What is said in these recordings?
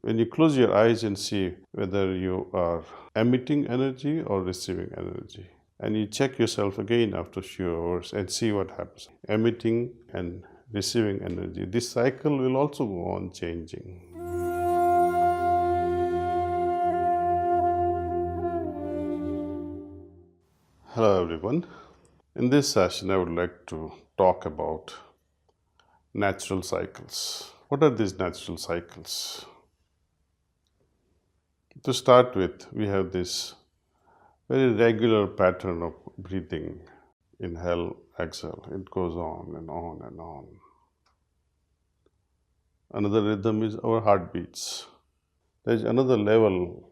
When you close your eyes and see whether you are emitting energy or receiving energy, and you check yourself again after a few hours and see what happens. Emitting and receiving energy. This cycle will also go on changing. Hello everyone. In this session I would like to talk about natural cycles. What are these natural cycles? To start with, we have this very regular pattern of breathing. Inhale, exhale. It goes on and on and on. Another rhythm is our heartbeats. There is another level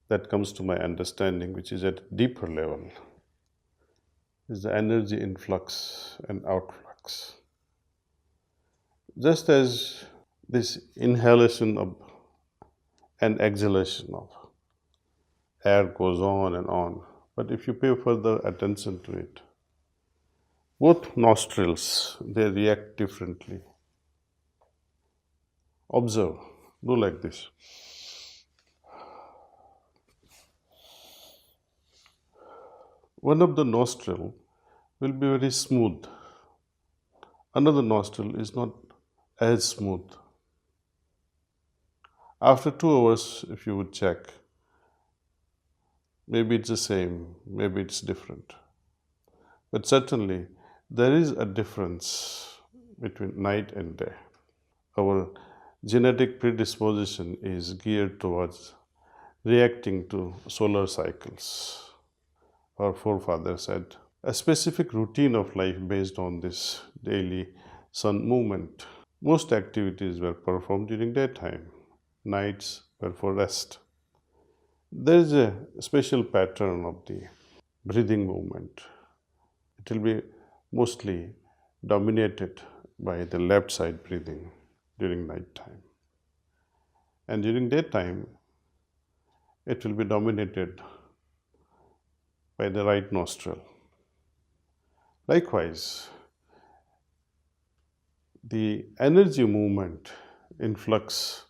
that comes to my understanding, which is at a deeper level, is the energy influx and outflux. Just as this inhalation of and exhalation of air goes on and on, but if you pay further attention to it, both nostrils, they react differently. Observe, do like this. One of the nostril will be very smooth. Another nostril is not as smooth. After 2 hours, if you would check, maybe it's the same, maybe it's different. But certainly, there is a difference between night and day. Our genetic predisposition is geared towards reacting to solar cycles. Our forefathers had a specific routine of life based on this daily sun movement. Most activities were performed during daytime, nights were for rest. There is a special pattern of the breathing movement. It will be mostly dominated by the left side breathing during night time. And during daytime, it will be dominated by the right nostril. Likewise, the energy movement, influx,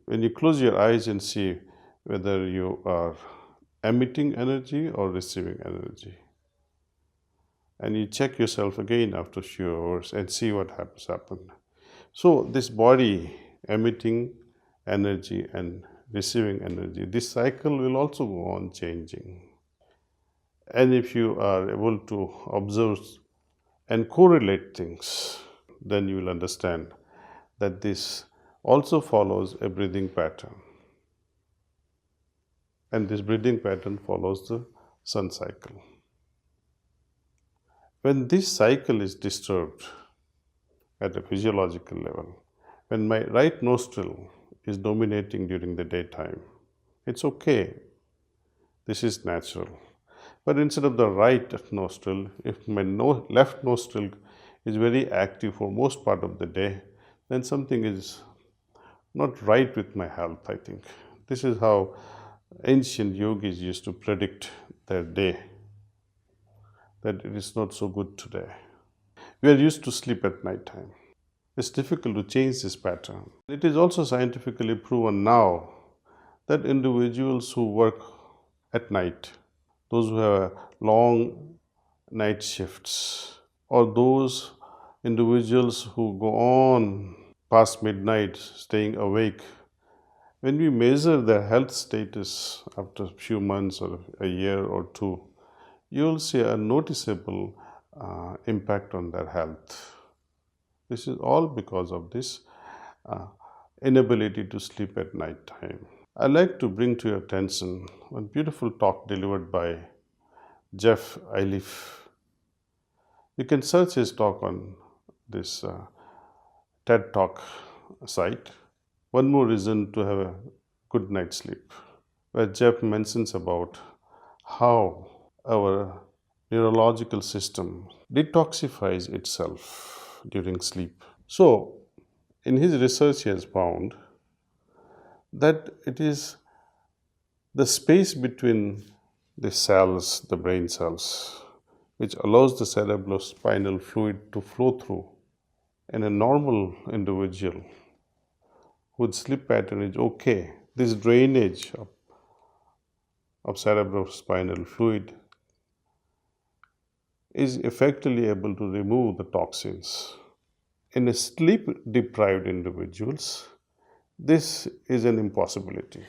when you close your eyes and see whether you are emitting energy or receiving energy, and you check yourself again after a few hours and see what happen. So this body emitting energy and receiving energy, this cycle will also go on changing. And if you are able to observe and correlate things, then you will understand that this also follows a breathing pattern. And this breathing pattern follows the sun cycle. When this cycle is disturbed at a physiological level, when my right nostril is dominating during the daytime, it's okay. This is natural. But instead of the right nostril, if my left nostril is very active for most part of the day, then something is not right with my health, I think. This is how ancient yogis used to predict their day, that it is not so good today. We are used to sleep at night time. It's difficult to change this pattern. It is also scientifically proven now that individuals who work at night, those who have long night shifts, or those individuals who go on past midnight staying awake, when we measure their health status after a few months or a year or two, you will see a noticeable impact on their health. This is all because of this inability to sleep at night time. I'd like to bring to your attention one beautiful talk delivered by Jeff Iliff. You can search his talk on this TED Talk site. One more reason to have a good night's sleep, where Jeff mentions about how our neurological system detoxifies itself during sleep. So, in his research, he has found that it is the space between the cells, the brain cells, which allows the cerebrospinal fluid to flow through. In a normal individual, whose sleep pattern is okay, this drainage of cerebrospinal fluid is effectively able to remove the toxins. In a sleep deprived individuals, this is an impossibility.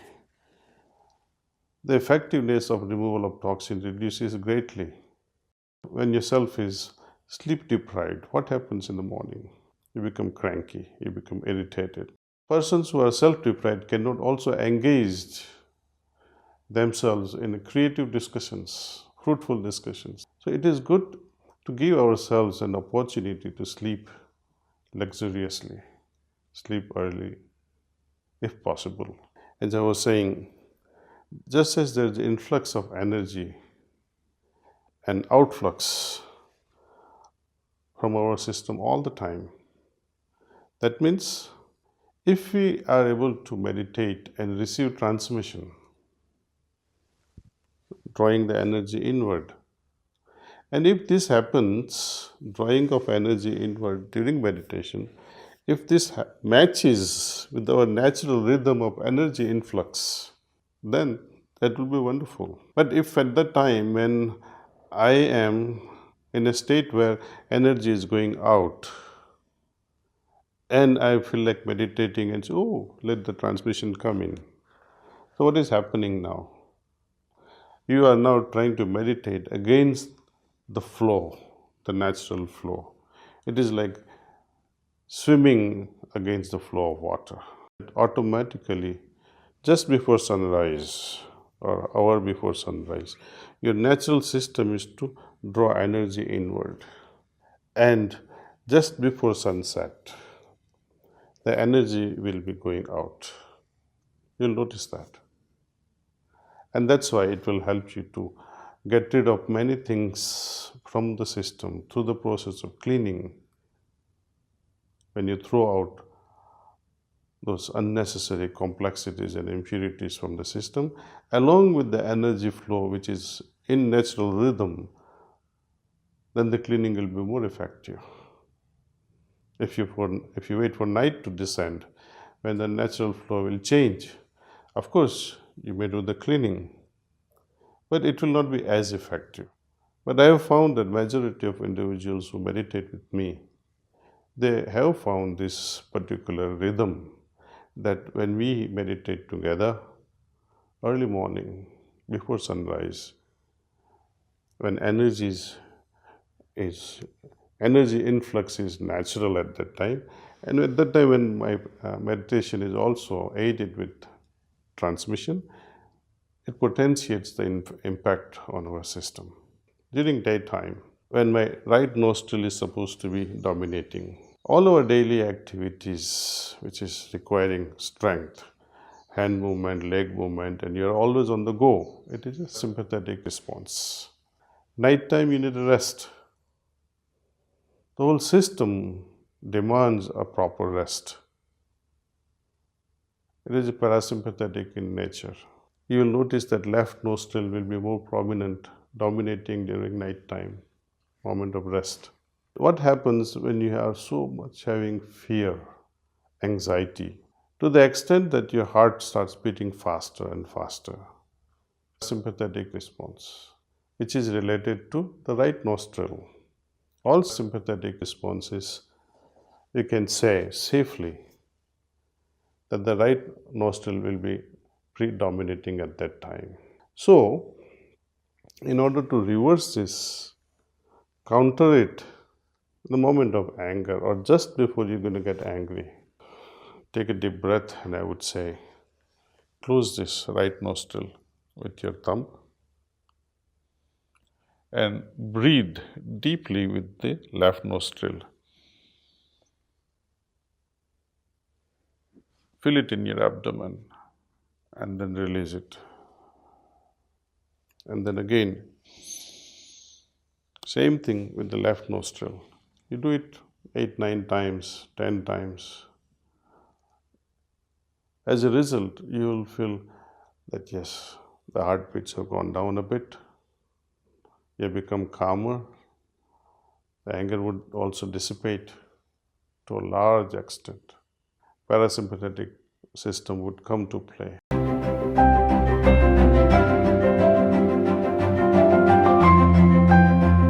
The effectiveness of removal of toxin reduces greatly. When yourself is sleep deprived, what happens in the morning? You become cranky, you become irritated. Persons who are self deprived cannot also engage themselves in creative discussions, fruitful discussions. So it is good to give ourselves an opportunity to sleep luxuriously, sleep early if possible. As I was saying, just as there is influx of energy and outflux from our system all the time, that means if we are able to meditate and receive transmission, drawing the energy inward, and if this happens, drawing of energy inward during meditation, if this matches with our natural rhythm of energy influx, then that will be wonderful. But if at the time when I am in a state where energy is going out and I feel like meditating and say, oh, let the transmission come in. So, what is happening now? You are now trying to meditate against the flow, the natural flow. It is like swimming against the flow of water. Automatically, just before sunrise or hour before sunrise, your natural system is to draw energy inward. And just before sunset, the energy will be going out. You'll notice that. And that's why it will help you to get rid of many things from the system through the process of cleaning. When you throw out those unnecessary complexities and impurities from the system, along with the energy flow, which is in natural rhythm, then the cleaning will be more effective. If you wait for night to descend, when the natural flow will change, of course, you may do the cleaning, but it will not be as effective. But I have found that majority of individuals who meditate with me, they have found this particular rhythm that when we meditate together, early morning, before sunrise, when is energy influx is natural at that time, and at that time when my meditation is also aided with transmission, it potentiates the impact on our system. During daytime, when my right nostril is supposed to be dominating, all our daily activities, which is requiring strength, hand movement, leg movement, and you're always on the go, it is a sympathetic response. Nighttime, you need a rest. The whole system demands a proper rest. It is parasympathetic in nature. You will notice that left nostril will be more prominent, dominating during night time, moment of rest. What happens when you are so much having fear, anxiety, to the extent that your heart starts beating faster and faster? Sympathetic response, which is related to the right nostril. All sympathetic responses, you can say safely that the right nostril will be predominating at that time. So, in order to reverse this, counter it in the moment of anger or just before you're going to get angry, take a deep breath and I would say, close this right nostril with your thumb and breathe deeply with the left nostril. Feel it in your abdomen and then release it. And then again, same thing with the left nostril. You do it 8, 9 times, 10 times. As a result, you will feel that yes, the heartbeats have gone down a bit. You become calmer. The anger would also dissipate to a large extent. Parasympathetic system would come to play.